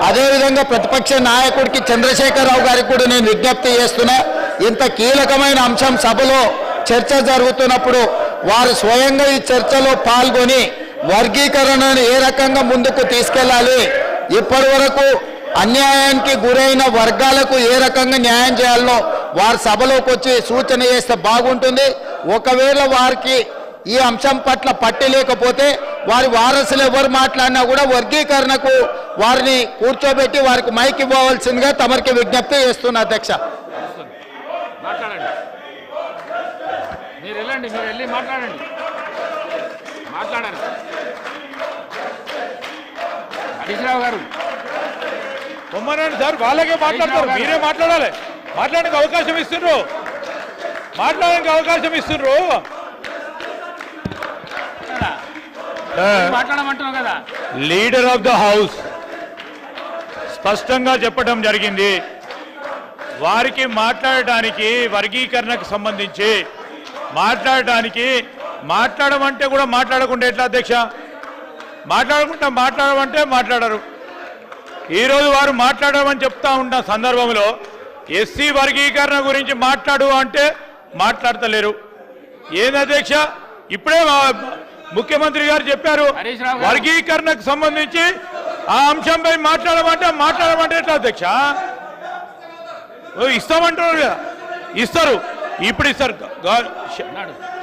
అదేవిధంగా ప్రతిపక్ష నాయకుడికి చంద్రశేఖరరావు గారికి కూడా నేను విజ్ఞప్తి చేస్తున్నా, ఇంత కీలకమైన అంశం సభలో చర్చ జరుగుతున్నప్పుడు వారు స్వయంగా ఈ చర్చలో పాల్గొని వర్గీకరణను ఏ రకంగా ముందుకు తీసుకెళ్లాలి, ఇప్పటి వరకు అన్యాయానికి గురైన వర్గాలకు ఏ రకంగా న్యాయం చేయాలనో వారి సభలోకి వచ్చి సూచన చేస్తే బాగుంటుంది. ఒకవేళ వారికి ఈ అంశం పట్ల పట్టి లేకపోతే వారి వారసులు ఎవరు మాట్లాడినా కూడా వర్గీకరణకు వారిని కూర్చోబెట్టి వారికి మైక్ ఇవ్వవలసిందిగా తమరికి విజ్ఞప్తి చేస్తున్నా అధ్యక్ష. హరీశ్రావు గారు బొమ్మనండి సార్, వాళ్ళకే మాట్లాడతారు, మీరే మాట్లాడాలి. మాట్లాడడానికి అవకాశం ఇస్తున్నారు, మాట్లాడడానికి అవకాశం ఇస్తున్నారు. మాట్లాడమంటున్నావు కదా. లీడర్ ఆఫ్ ద హౌస్ స్పష్టంగా చెప్పడం జరిగింది, వారికి మాట్లాడటానికి వర్గీకరణకు సంబంధించి మాట్లాడమంటే కూడా మాట్లాడకుండా ఎట్లా అధ్యక్ష? మాట్లాడమంటే మాట్లాడరు. ఈరోజు వారు మాట్లాడమని చెప్తా ఉన్న సందర్భంలో ఎస్సీ వర్గీకరణ గురించి మాట్లాడు అంటే మాట్లాడతలేరు. ఏంది అధ్యక్ష? ఇప్పుడే ముఖ్యమంత్రి గారు చెప్పారు, వర్గీకరణకు సంబంధించి ఆ అంశంపై మాట్లాడమంటే ఎట్లా అధ్యక్ష? ఇస్తామంటున్నారు కదా, ఇస్తారు, ఇప్పుడు ఇస్తారు.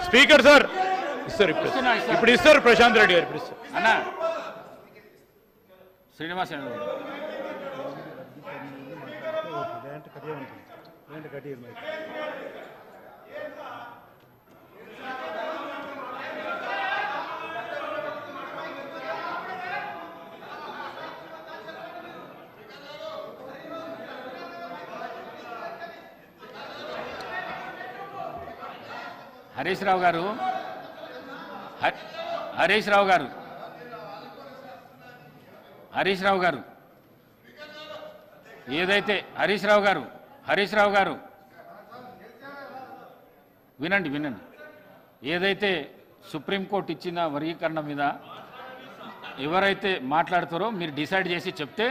స్పీకర్ సార్ ఇస్తారు, ఇప్పుడు ఇస్తారు. ప్రశాంత్ రెడ్డి గారు ఇప్పుడు ఇస్తారు. అన్నా శ్రీనివాస్ హరీశ్రావు గారు ఏదైతే హరీశ్రావు గారు వినండి, ఏదైతే సుప్రీంకోర్టు ఇచ్చిన వర్గీకరణ మీద ఎవరైతే మాట్లాడతారో మీరు డిసైడ్ చేసి చెప్తే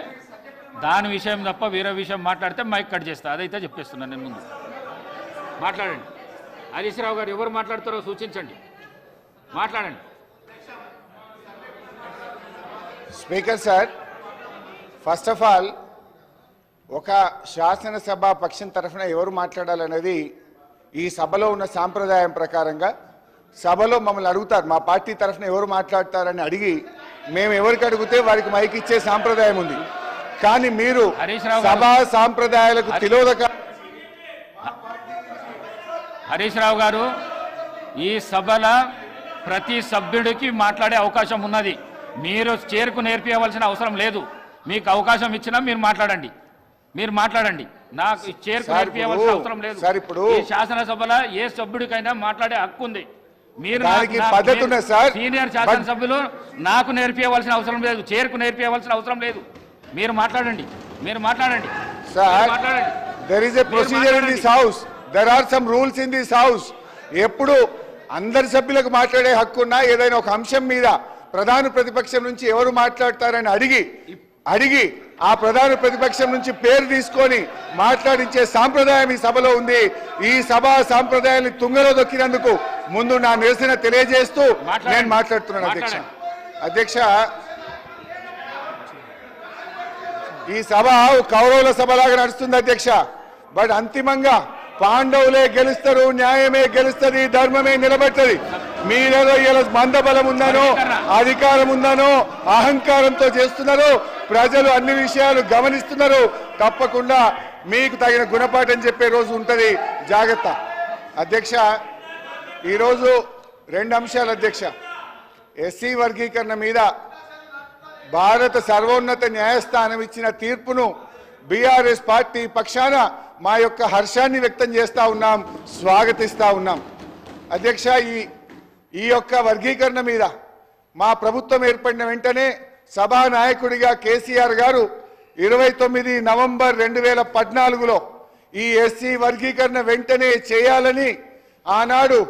దాని విషయం తప్ప వేరే విషయం మాట్లాడితే మైక్ కట్ చేస్తా. అదైతే చెప్పేస్తున్నాను నేను. ముందు మాట్లాడండి. హరీశ్రావు గారు ఎవరు మాట్లాడతారో సూచించండి, మాట్లాడండి. Speaker sir, first of all ఒక శాసనసభ పక్షం తరఫున ఎవరు మాట్లాడాలనేది ఈ సభలో ఉన్న సాంప్రదాయం ప్రకారంగా సభలో మమ్మల్ని అడుగుతారు, మా పార్టీ తరఫున ఎవరు మాట్లాడతారని అడిగి మేము ఎవరికి అడిగితే వారికి మైక్ ఇచ్చే సాంప్రదాయం ఉంది. కానీ మీరు సభా సాంప్రదాయాలకు తిలోదక. హరీశ్రావు గారు, ఈ సభలో ప్రతి సభ్యుడికి మాట్లాడే అవకాశం ఉన్నది. మీరు చేరుకు నేర్పించవలసిన అవసరం లేదు. మీకు అవకాశం ఇచ్చినా మీరు మాట్లాడండి. నాకు చేరుకు నేర్పించవలసిన అవసరం లేదు. ఈ శాసనసభలో ఏ సభ్యుడికైనా మాట్లాడే హక్కు ఉంది. మీరు సీనియర్ శాసనసభ్యులు నాకు నేర్పించవలసిన అవసరం లేదు, చేరుకు నేర్పించవలసిన అవసరం లేదు. మీరు మాట్లాడండి. There is a procedure in this house. There are some rules in this house. ఎప్పుడు అందరి సభ్యులకు మాట్లాడే హక్కు ఉన్నా ఏదైనా ఒక అంశం మీద ప్రధాన ప్రతిపక్షం నుంచి ఎవరు మాట్లాడతారని అడిగి ఆ ప్రధాన ప్రతిపక్షం నుంచి పేరు తీసుకొని మాట్లాడించే సాంప్రదాయం ఈ సభలో ఉంది. ఈ సభా సాంప్రదాయాన్ని తుంగలో దొక్కినందుకు ముందు నా నిరసన తెలియజేస్తూ నేను మాట్లాడుతున్నాను అధ్యక్ష. ఈ సభ కౌరవుల సభలాగా నడుస్తుంది అధ్యక్ష. బట్ అంతిమంగా పాండవులే గెలుస్తారు, న్యాయమే గెలుస్తుంది, ధర్మమే నిలబెట్టది. మీరేదో ఇలా మందబలం ఉందనో అధికారం ఉందనో అహంకారంతో చేస్తున్నారు. ప్రజలు అన్ని విషయాలు గమనిస్తున్నారు. తప్పకుండా మీకు తగిన గుణపాఠం చెప్పే రోజు ఉంటుంది, జాగ్రత్త. అధ్యక్ష, ఈరోజు రెండు అంశాలు అధ్యక్ష. ఎస్సీ వర్గీకరణ మీద భారత సర్వోన్నత న్యాయస్థానం ఇచ్చిన తీర్పును బీఆర్ఎస్ పార్టీ పక్షాన మా యొక్క హర్షాన్ని వ్యక్తం చేస్తూ ఉన్నాం, స్వాగతిస్తూ ఉన్నాం. అధ్యక్ష, ఈ యొక్క వర్గీకరణ మీద మా ప్రభుత్వం ఏర్పడిన వెంటనే సభానాయకుడిగా కేసీఆర్ గారు 29 నవంబర్ 2014లో ఈ ఎస్సీ వర్గీకరణ వెంటనే చేయాలని ఆనాడు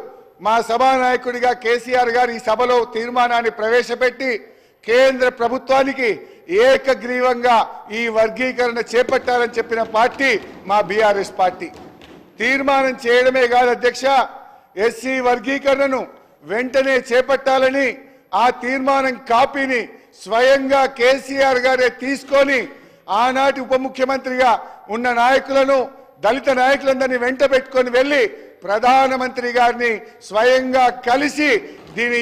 మా సభానాయకుడిగా కేసీఆర్ గారు ఈ సభలో తీర్మానాన్ని ప్రవేశపెట్టి కేంద్ర ప్రభుత్వానికి ఏకగ్రీవంగా ఈ వర్గీకరణ చేపట్టాలని చెప్పిన పార్టీ మా బీఆర్ఎస్ పార్టీ. తీర్మానం చేయడమే కాదు అధ్యక్ష, ఎస్సీ వర్గీకరణను వెంటనే చేపట్టాలని ఆ తీర్మానం కాపీని స్వయంగా కేసీఆర్ గారే తీసుకొని ఆనాటి ఉప ముఖ్యమంత్రిగా ఉన్న నాయకులను, దళిత నాయకులందరినీ వెంట పెట్టుకొని వెళ్ళి ప్రధానమంత్రి గారిని స్వయంగా కలిసి దీని